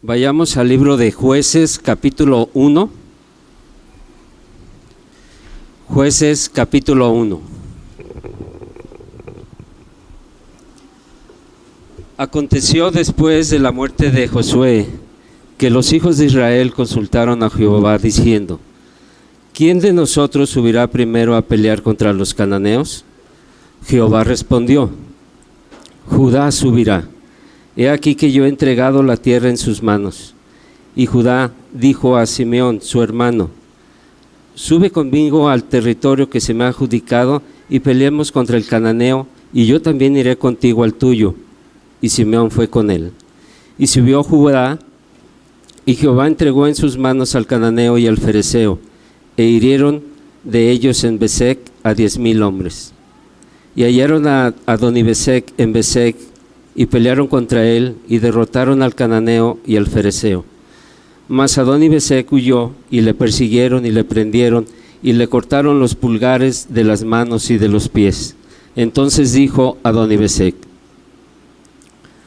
Vayamos al libro de Jueces, capítulo 1. Jueces, capítulo 1. Aconteció después de la muerte de Josué, que los hijos de Israel consultaron a Jehová, diciendo: ¿quién de nosotros subirá primero a pelear contra los cananeos? Jehová respondió: Judá subirá. He aquí que yo he entregado la tierra en sus manos. Y Judá dijo a Simeón, su hermano: sube conmigo al territorio que se me ha adjudicado y peleemos contra el cananeo, y yo también iré contigo al tuyo. Y Simeón fue con él. Y subió Judá, y Jehová entregó en sus manos al cananeo y al fereceo, e hirieron de ellos en Besec a 10,000 hombres. Y hallaron a Adonibesec en Besec, y pelearon contra él, y derrotaron al cananeo y al fereceo. Mas Adonibesec huyó, y le persiguieron y le prendieron, y le cortaron los pulgares de las manos y de los pies. Entonces dijo Adonibesec: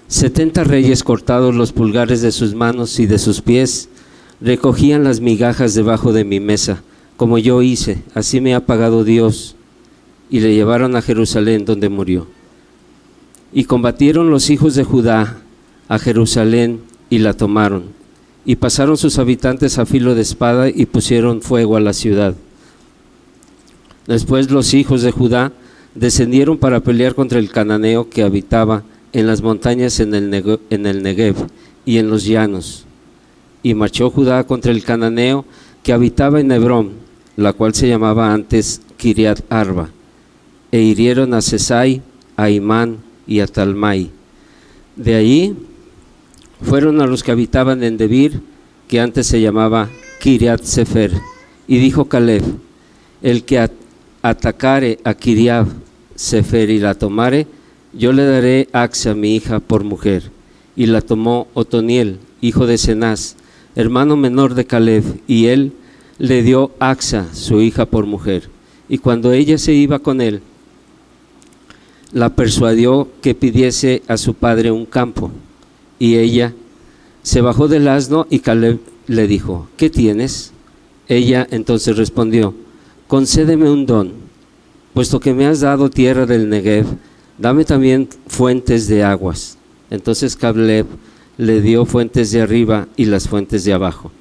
70 reyes cortados los pulgares de sus manos y de sus pies, recogían las migajas debajo de mi mesa, como yo hice, así me ha pagado Dios. Y le llevaron a Jerusalén, donde murió. Y combatieron los hijos de Judá a Jerusalén y la tomaron, y pasaron sus habitantes a filo de espada y pusieron fuego a la ciudad. Después los hijos de Judá descendieron para pelear contra el cananeo que habitaba en las montañas en el Negev y en los llanos. Y marchó Judá contra el cananeo que habitaba en Hebrón, la cual se llamaba antes Kiriat Arba, e hirieron a Sesai, a Imán y a Talmai. De allí fueron a los que habitaban en Debir, que antes se llamaba Kiriat Sefer, y dijo Caleb: el que atacare a Kiriat Sefer y la tomare, yo le daré Axa, mi hija, por mujer. Y la tomó Otoniel, hijo de Cenaz, hermano menor de Caleb, y él le dio Axa, su hija, por mujer. Y cuando ella se iba con él, la persuadió que pidiese a su padre un campo. Y ella se bajó del asno, y Caleb le dijo: ¿qué tienes? Ella entonces respondió: concédeme un don, puesto que me has dado tierra del Negev, dame también fuentes de aguas. Entonces Caleb le dio fuentes de arriba y las fuentes de abajo.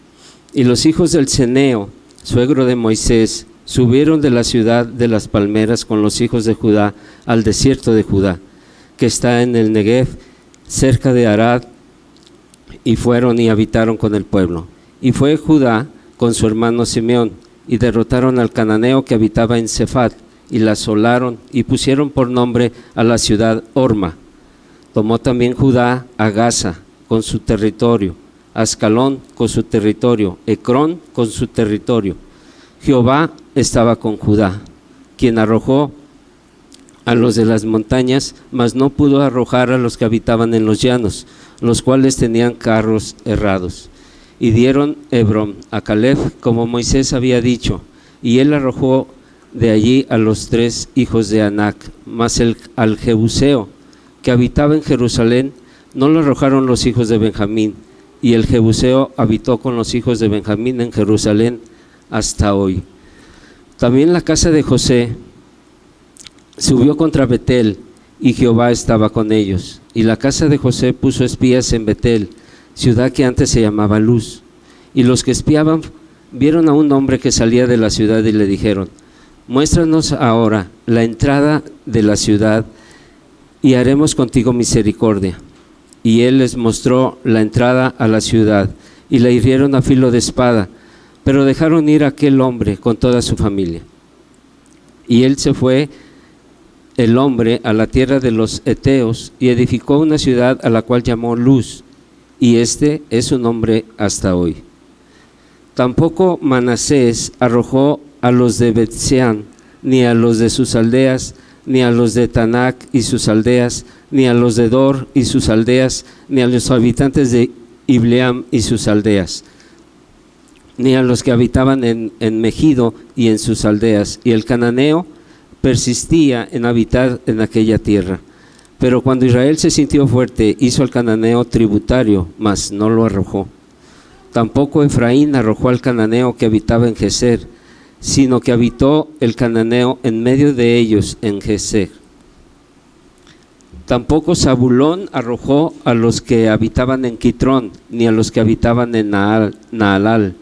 Y los hijos del Ceneo, suegro de Moisés, subieron de la ciudad de las palmeras con los hijos de Judá al desierto de Judá, que está en el Negev, cerca de Arad, y fueron y habitaron con el pueblo. Y fue Judá con su hermano Simeón, y derrotaron al cananeo que habitaba en Sefat, y la asolaron, y pusieron por nombre a la ciudad Orma. Tomó también Judá a Gaza con su territorio, Ascalón con su territorio, Ecrón con su territorio. Jehová estaba con Judá, quien arrojó a los de las montañas, mas no pudo arrojar a los que habitaban en los llanos, los cuales tenían carros errados. Y dieron Hebrón a Caleb, como Moisés había dicho, y él arrojó de allí a los 3 hijos de Anac, mas al Jebuseo, que habitaba en Jerusalén, no lo arrojaron los hijos de Benjamín, y el Jebuseo habitó con los hijos de Benjamín en Jerusalén hasta hoy. También la casa de José subió contra Betel, y Jehová estaba con ellos. Y la casa de José puso espías en Betel, ciudad que antes se llamaba Luz. Y los que espiaban vieron a un hombre que salía de la ciudad y le dijeron: muéstranos ahora la entrada de la ciudad y haremos contigo misericordia. Y él les mostró la entrada a la ciudad, y la hirieron a filo de espada, pero dejaron ir a aquel hombre con toda su familia. Y él se fue, el hombre, a la tierra de los Eteos, y edificó una ciudad a la cual llamó Luz, y este es su nombre hasta hoy. Tampoco Manasés arrojó a los de Betseán, ni a los de sus aldeas, ni a los de Tanac y sus aldeas, ni a los de Dor y sus aldeas, ni a los habitantes de Ibleam y sus aldeas, ni a los que habitaban en Megido y en sus aldeas. Y el cananeo persistía en habitar en aquella tierra. Pero cuando Israel se sintió fuerte, hizo al cananeo tributario, mas no lo arrojó. Tampoco Efraín arrojó al cananeo que habitaba en Geser, sino que habitó el cananeo en medio de ellos en Geser. Tampoco Zabulón arrojó a los que habitaban en Quitrón, ni a los que habitaban en Naalal,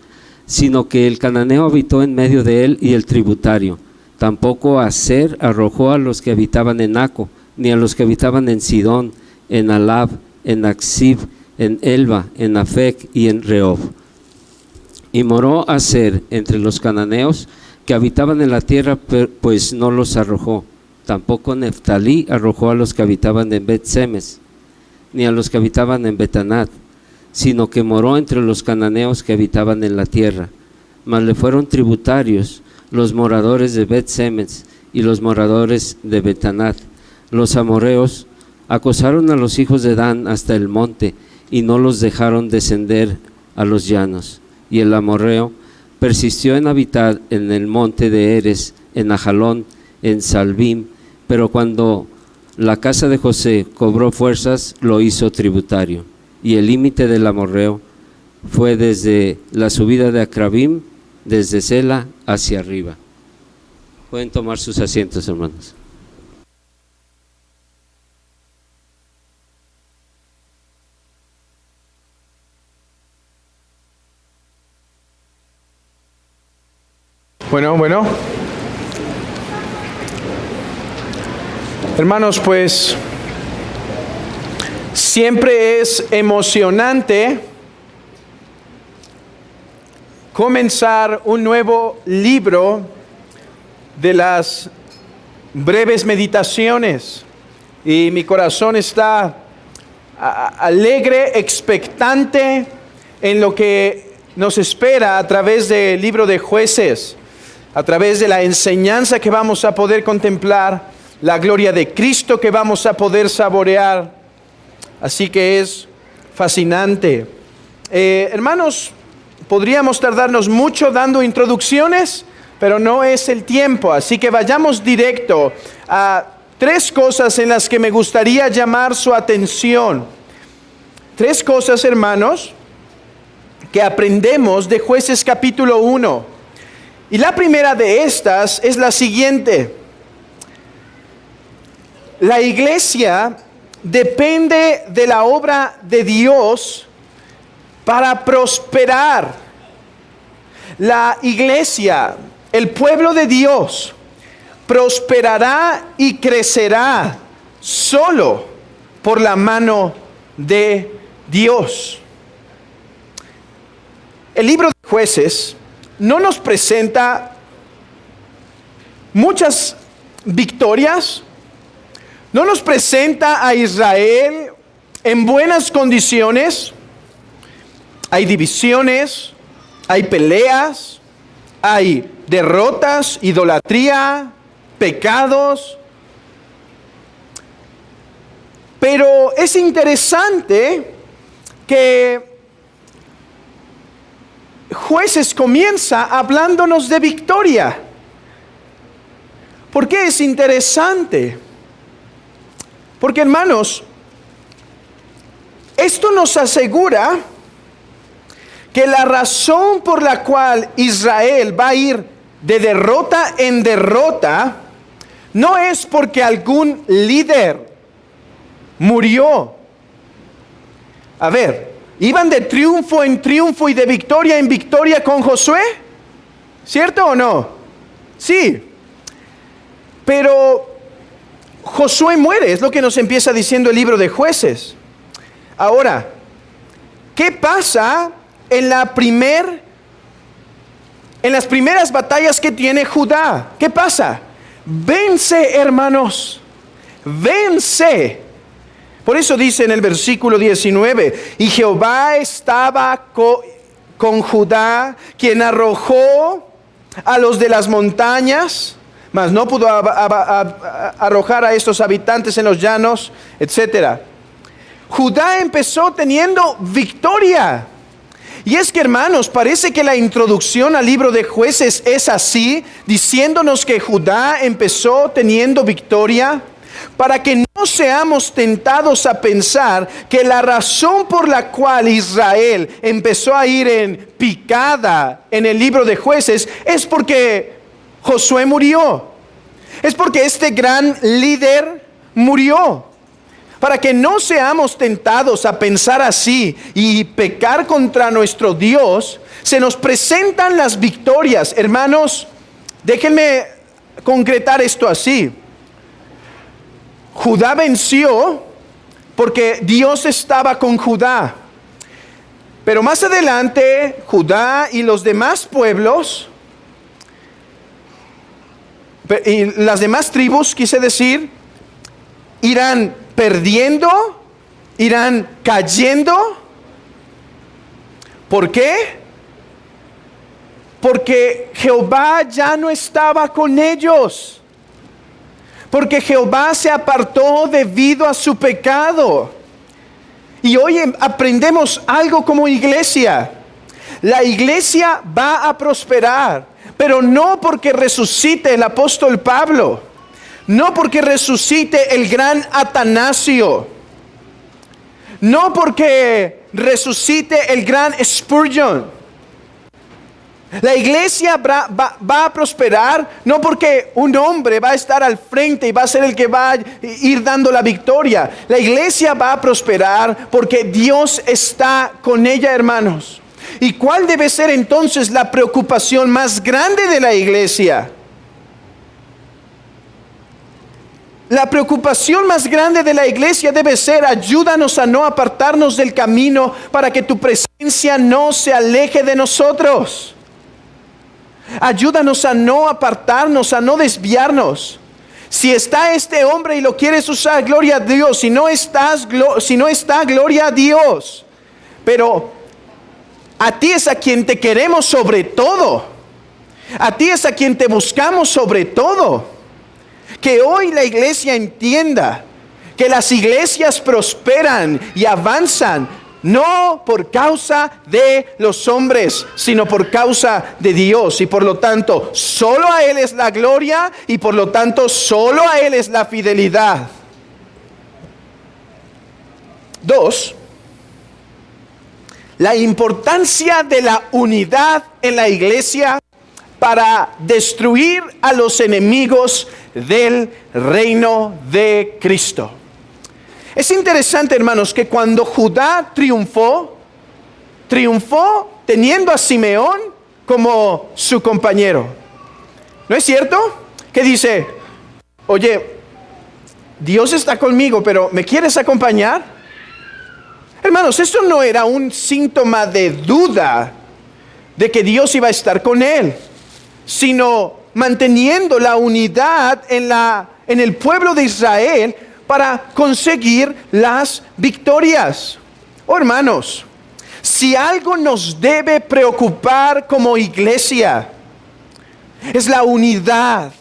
sino que el cananeo habitó en medio de él y el tributario. Tampoco Aser arrojó a los que habitaban en Aco, ni a los que habitaban en Sidón, en Alab, en Aksib, en Elba, en Afec y en Rehob. Y moró Aser entre los cananeos que habitaban en la tierra, pues no los arrojó. Tampoco Neftalí arrojó a los que habitaban en Bet-Semes, ni a los que habitaban en Betanat, sino que moró entre los cananeos que habitaban en la tierra. Mas le fueron tributarios los moradores de Bet-Semes y los moradores de Betanat. Los amorreos acosaron a los hijos de Dan hasta el monte y no los dejaron descender a los llanos. Y el amorreo persistió en habitar en el monte de Eres, en Ajalón, en Salbim, pero cuando la casa de José cobró fuerzas, lo hizo tributario. Y el límite del amorreo fue desde la subida de Acrabim, desde Sela hacia arriba. Pueden tomar sus asientos, hermanos. Bueno. Hermanos, pues siempre es emocionante comenzar un nuevo libro de las breves meditaciones. Y mi corazón está alegre, expectante en lo que nos espera a través del libro de Jueces, a través de la enseñanza que vamos a poder contemplar, la gloria de Cristo que vamos a poder saborear. Así que es fascinante. Hermanos, podríamos tardarnos mucho dando introducciones, pero no es el tiempo. Así que vayamos directo a tres cosas en las que me gustaría llamar su atención. Tres cosas, hermanos, que aprendemos de Jueces capítulo 1. Y la primera de estas es la siguiente. La iglesia depende de la obra de Dios para prosperar. La iglesia, el pueblo de Dios, prosperará y crecerá solo por la mano de Dios. El libro de Jueces no nos presenta muchas victorias, no nos presenta a Israel en buenas condiciones. Hay divisiones, hay peleas, hay derrotas, idolatría, pecados. Pero es interesante que Jueces comienza hablándonos de victoria. ¿Por qué es interesante? Porque, hermanos, esto nos asegura que la razón por la cual Israel va a ir de derrota en derrota no es porque algún líder murió. A ver, ¿iban de triunfo en triunfo y de victoria en victoria con Josué? ¿Cierto o no? Sí. Pero Josué muere, es lo que nos empieza diciendo el libro de Jueces. Ahora, ¿qué pasa en las primeras batallas que tiene Judá? ¿Qué pasa? Vence, hermanos, vence. Por eso dice en el versículo 19, y Jehová estaba con Judá, quien arrojó a los de las montañas, mas no pudo arrojar a estos habitantes en los llanos, etc. Judá empezó teniendo victoria. Y es que, hermanos, parece que la introducción al libro de Jueces es así, diciéndonos que Judá empezó teniendo victoria. para que no seamos tentados a pensar que la razón por la cual Israel empezó a ir en picada en el libro de Jueces es porque Josué murió. Es porque este gran líder murió. Para que no seamos tentados a pensar así y pecar contra nuestro Dios, se nos presentan las victorias. Hermanos, déjenme concretar esto así. Judá venció porque Dios estaba con Judá. Pero más adelante, Judá y los demás pueblos, y las demás tribus, quise decir, irán perdiendo, irán cayendo. ¿Por qué? Porque Jehová ya no estaba con ellos. Porque Jehová se apartó debido a su pecado. Y hoy aprendemos algo como iglesia. La iglesia va a prosperar, pero no porque resucite el apóstol Pablo. No porque resucite el gran Atanasio. No porque resucite el gran Spurgeon. La iglesia va a prosperar no porque un hombre va a estar al frente y va a ser el que va a ir dando la victoria. La iglesia va a prosperar porque Dios está con ella, hermanos. ¿Y cuál debe ser entonces la preocupación más grande de la iglesia? La preocupación más grande de la iglesia debe ser: ayúdanos a no apartarnos del camino para que tu presencia no se aleje de nosotros. Ayúdanos a no apartarnos, a no desviarnos. Si está este hombre y lo quieres usar, gloria a Dios. Si no está, gloria a Dios. Pero a ti es a quien te queremos sobre todo. A ti es a quien te buscamos sobre todo. Que hoy la iglesia entienda que las iglesias prosperan y avanzan no por causa de los hombres, sino por causa de Dios. Y por lo tanto, solo a Él es la gloria y por lo tanto, solo a Él es la fidelidad. 2. La importancia de la unidad en la iglesia para destruir a los enemigos del reino de Cristo. Es interesante, hermanos, que cuando Judá triunfó teniendo a Simeón como su compañero. ¿No es cierto? Que dice: oye, Dios está conmigo, pero ¿me quieres acompañar? Hermanos, eso no era un síntoma de duda de que Dios iba a estar con él, sino manteniendo la unidad en el pueblo de Israel para conseguir las victorias. Oh, hermanos, si algo nos debe preocupar como iglesia, es la unidad.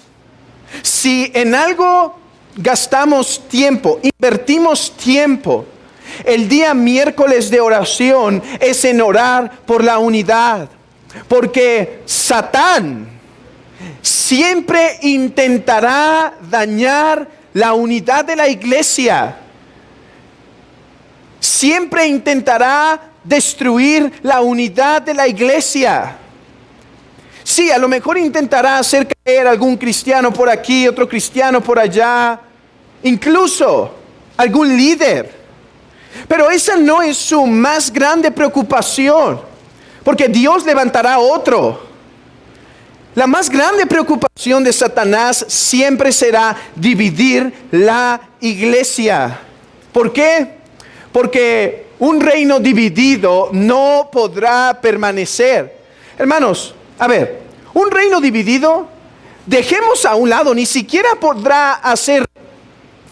Si en algo gastamos tiempo, invertimos tiempo, el día miércoles de oración es en orar por la unidad. Porque Satán siempre intentará dañar la unidad de la iglesia. Siempre intentará destruir la unidad de la iglesia. Sí, a lo mejor intentará hacer caer algún cristiano por aquí, otro cristiano por allá, incluso algún líder. Pero esa no es su más grande preocupación, porque Dios levantará otro. La más grande preocupación de Satanás siempre será dividir la iglesia. ¿Por qué? Porque un reino dividido no podrá permanecer. Hermanos, a ver, un reino dividido, dejemos a un lado, ni siquiera podrá hacer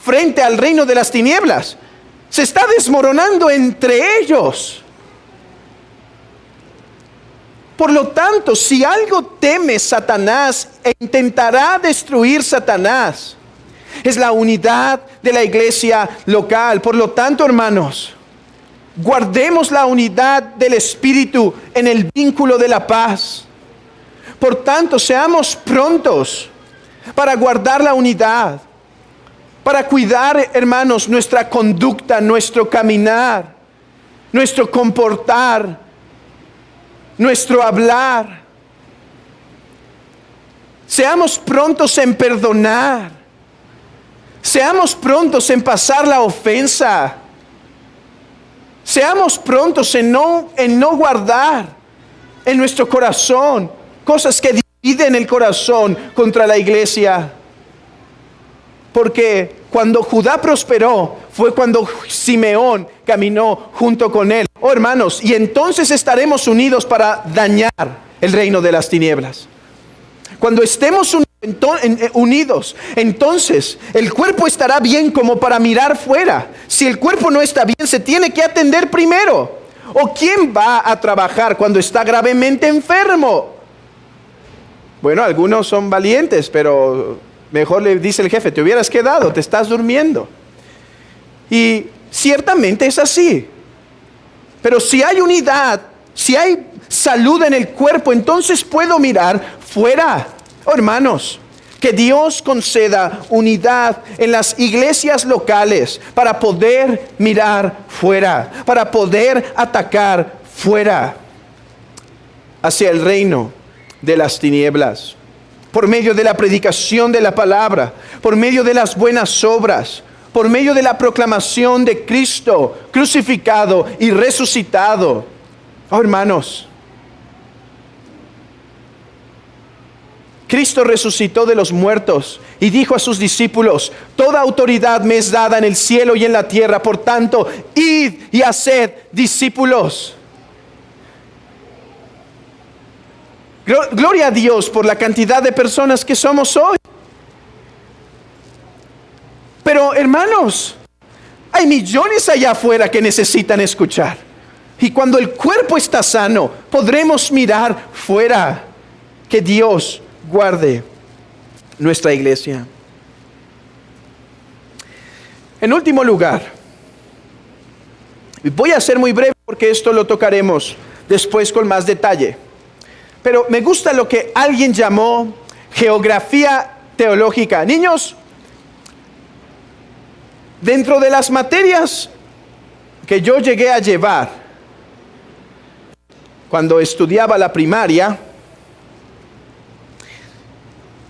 frente al reino de las tinieblas. Se está desmoronando entre ellos. Por lo tanto, si algo teme Satanás e intentará destruir Satanás, es la unidad de la iglesia local. Por lo tanto, hermanos, guardemos la unidad del Espíritu en el vínculo de la paz. Por tanto, seamos prontos para guardar la unidad. para cuidar, hermanos, nuestra conducta, nuestro caminar, nuestro comportar, nuestro hablar. Seamos prontos en perdonar. Seamos prontos en pasar la ofensa. Seamos prontos en no guardar en nuestro corazón cosas que dividen el corazón contra la iglesia. Porque cuando Judá prosperó, fue cuando Simeón caminó junto con él. Oh, hermanos, y entonces estaremos unidos para dañar el reino de las tinieblas. Cuando estemos unidos, entonces el cuerpo estará bien como para mirar fuera. Si el cuerpo no está bien, se tiene que atender primero. ¿O quién va a trabajar cuando está gravemente enfermo? Bueno, algunos son valientes, pero mejor le dice el jefe, te hubieras quedado, te estás durmiendo. Y ciertamente es así. Pero si hay unidad, si hay salud en el cuerpo, entonces puedo mirar fuera. Oh, hermanos, que Dios conceda unidad en las iglesias locales para poder mirar fuera, para poder atacar fuera hacia el reino de las tinieblas, por medio de la predicación de la palabra, por medio de las buenas obras, por medio de la proclamación de Cristo crucificado y resucitado. Oh, hermanos, Cristo resucitó de los muertos y dijo a sus discípulos, toda autoridad me es dada en el cielo y en la tierra, por tanto, id y haced discípulos. Gloria a Dios por la cantidad de personas que somos hoy. Pero, hermanos, hay millones allá afuera que necesitan escuchar. Y cuando el cuerpo está sano, podremos mirar fuera. Que Dios guarde nuestra iglesia. En último lugar, voy a ser muy breve porque esto lo tocaremos después con más detalle. Pero me gusta lo que alguien llamó geografía teológica. Niños, dentro de las materias que yo llegué a llevar cuando estudiaba la primaria,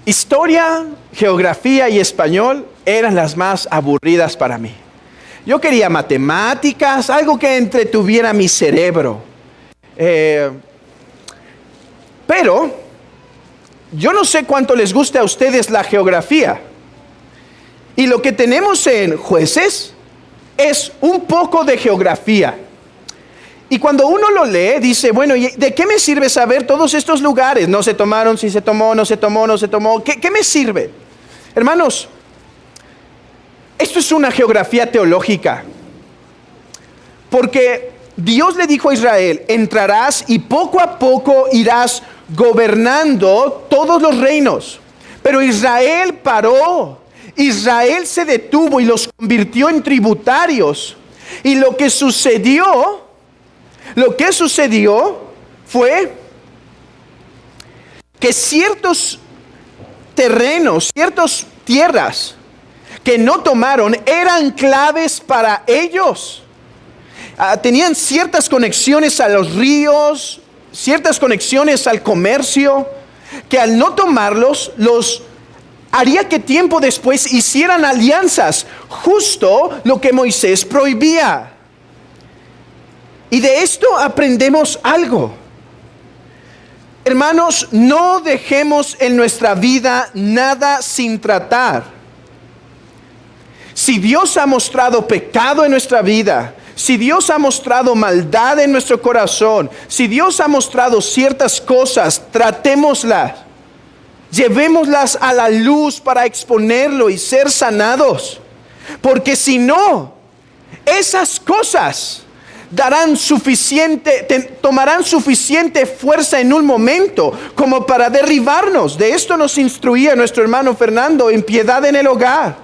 historia, geografía y español eran las más aburridas para mí. Yo quería matemáticas, algo que entretuviera mi cerebro. Pero yo no sé cuánto les guste a ustedes la geografía. Y lo que tenemos en Jueces es un poco de geografía. Y cuando uno lo lee, dice, bueno, ¿de qué me sirve saber todos estos lugares? No se tomaron, si se tomó, no se tomó, no se tomó. ¿Qué me sirve? Hermanos, esto es una geografía teológica. Porque Dios le dijo a Israel, entrarás y poco a poco irás gobernando todos los reinos. Pero Israel paró. Israel se detuvo y los convirtió en tributarios. Y lo que sucedió fue que ciertos terrenos, ciertas tierras que no tomaron eran claves para ellos. Tenían ciertas conexiones a los ríos, ciertas conexiones al comercio, que al no tomarlos, los haría que tiempo después hicieran alianzas, justo lo que Moisés prohibía. Y de esto aprendemos algo. Hermanos, no dejemos en nuestra vida nada sin tratar. Si Dios ha mostrado pecado en nuestra vida, si Dios ha mostrado maldad en nuestro corazón, si Dios ha mostrado ciertas cosas, tratémoslas. Llevémoslas a la luz para exponerlo y ser sanados. Porque si no, esas cosas tomarán suficiente fuerza en un momento como para derribarnos. De esto nos instruía nuestro hermano Fernando en Piedad en el Hogar.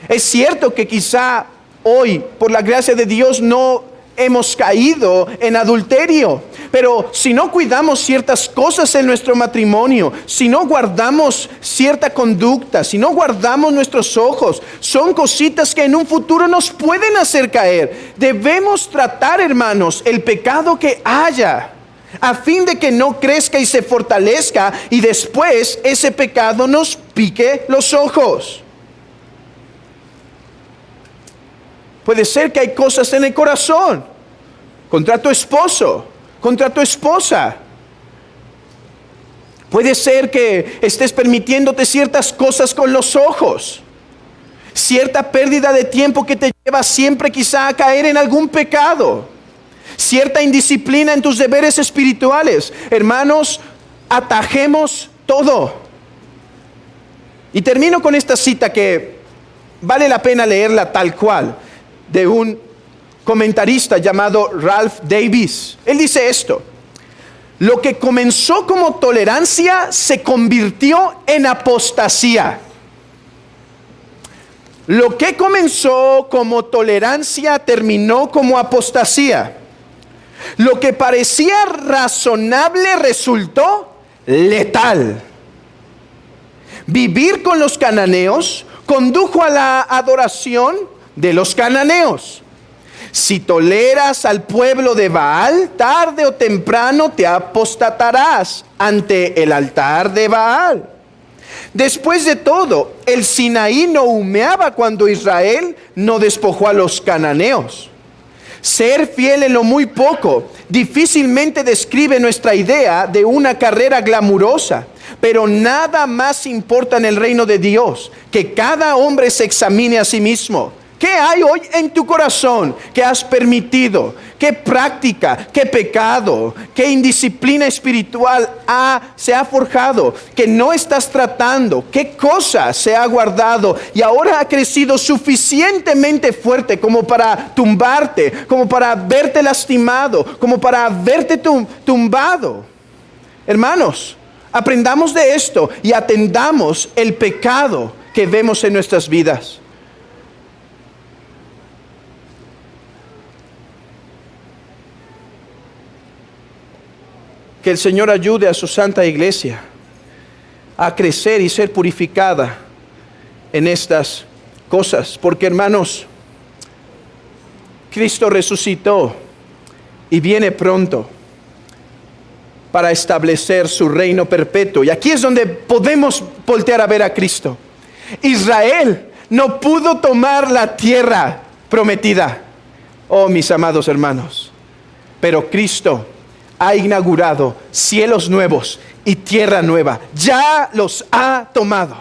Es cierto que quizá hoy, por la gracia de Dios, no hemos caído en adulterio, Pero si no cuidamos ciertas cosas en nuestro matrimonio, si no guardamos cierta conducta, si no guardamos nuestros ojos, son cositas que en un futuro nos pueden hacer caer. Debemos tratar, hermanos, el pecado que haya, a fin de que no crezca y se fortalezca y después ese pecado nos pique los ojos. Puede ser que hay cosas en el corazón, contra tu esposo, contra tu esposa. Puede ser que estés permitiéndote ciertas cosas con los ojos, cierta pérdida de tiempo que te lleva siempre quizá a caer en algún pecado, cierta indisciplina en tus deberes espirituales. Hermanos, atajemos todo. Y termino con esta cita que vale la pena leerla tal cual, de un comentarista llamado Ralph Davis. Él dice esto: lo que comenzó como tolerancia se convirtió en apostasía. Lo que comenzó como tolerancia terminó como apostasía. Lo que parecía razonable resultó letal. Vivir con los cananeos condujo a la adoración de los cananeos. Si toleras al pueblo de Baal, tarde o temprano te apostatarás ante el altar de Baal. Después de todo, el Sinaí no humeaba cuando Israel no despojó a los cananeos. Ser fiel en lo muy poco difícilmente describe nuestra idea de una carrera glamurosa, pero nada más importa en el reino de Dios que cada hombre se examine a sí mismo. ¿Qué hay hoy en tu corazón que has permitido? ¿Qué práctica, qué pecado, qué indisciplina espiritual se ha forjado que no estás tratando? ¿Qué cosa se ha guardado y ahora ha crecido suficientemente fuerte como para tumbarte, como para verte lastimado, como para verte tumbado? Hermanos, aprendamos de esto y atendamos el pecado que vemos en nuestras vidas. Que el Señor ayude a su santa iglesia a crecer y ser purificada en estas cosas. Porque, hermanos, Cristo resucitó y viene pronto para establecer su reino perpetuo. Y aquí es donde podemos voltear a ver a Cristo. Israel no pudo tomar la tierra prometida, oh mis amados hermanos, pero Cristo ha inaugurado cielos nuevos y tierra nueva. Ya los ha tomado.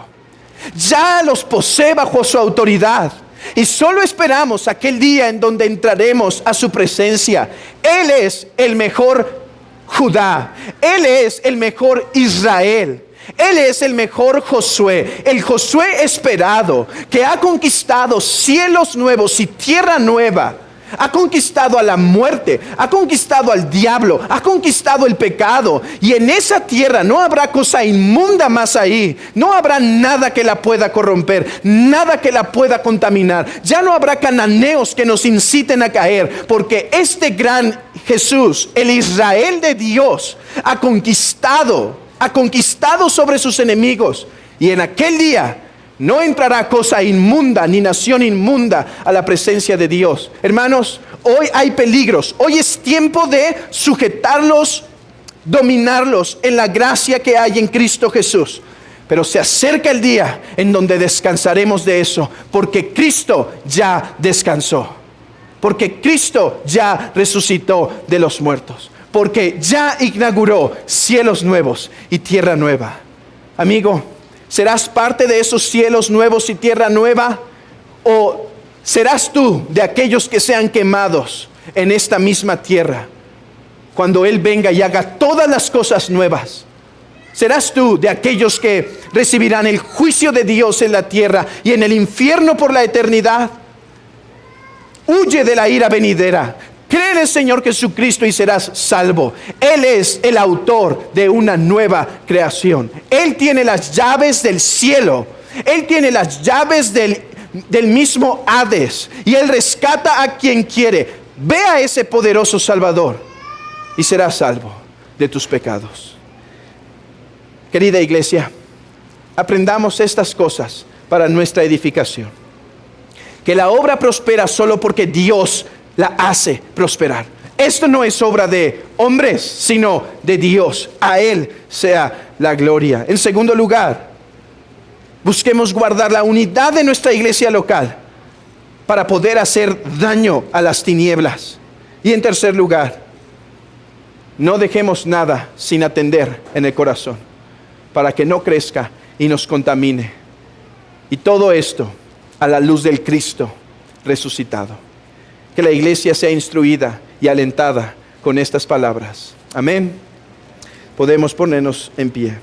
Ya los posee bajo su autoridad. Y solo esperamos aquel día en donde entraremos a su presencia. Él es el mejor Judá. Él es el mejor Israel. Él es el mejor Josué, el Josué esperado, que ha conquistado cielos nuevos y tierra nueva. Ha conquistado a la muerte, ha conquistado al diablo, ha conquistado el pecado. Y en esa tierra no habrá cosa inmunda más ahí. No habrá nada que la pueda corromper, nada que la pueda contaminar. Ya no habrá cananeos que nos inciten a caer, porque este gran Jesús, el Israel de Dios, ha conquistado sobre sus enemigos. Y en aquel día no entrará cosa inmunda ni nación inmunda a la presencia de Dios. Hermanos, hoy hay peligros. Hoy es tiempo de sujetarlos, dominarlos en la gracia que hay en Cristo Jesús. Pero se acerca el día en donde descansaremos de eso, porque Cristo ya descansó. Porque Cristo ya resucitó de los muertos. Porque ya inauguró cielos nuevos y tierra nueva. Amigo, ¿serás parte de esos cielos nuevos y tierra nueva? ¿O serás tú de aquellos que sean quemados en esta misma tierra cuando Él venga y haga todas las cosas nuevas? ¿Serás tú de aquellos que recibirán el juicio de Dios en la tierra y en el infierno por la eternidad? Huye de la ira venidera. Cree en el Señor Jesucristo y serás salvo. Él es el autor de una nueva creación. Él tiene las llaves del cielo. Él tiene las llaves del mismo Hades. Y Él rescata a quien quiere. Ve a ese poderoso Salvador. y serás salvo de tus pecados. Querida iglesia, aprendamos estas cosas para nuestra edificación. Que la obra prospera solo porque Dios la hace prosperar. Esto no es obra de hombres, sino de Dios. A Él sea la gloria. En segundo lugar, busquemos guardar la unidad de nuestra iglesia local para poder hacer daño a las tinieblas. Y en tercer lugar, no dejemos nada sin atender en el corazón para que no crezca y nos contamine. Y todo esto a la luz del Cristo resucitado. Que la iglesia sea instruida y alentada con estas palabras. Amén. Podemos ponernos en pie.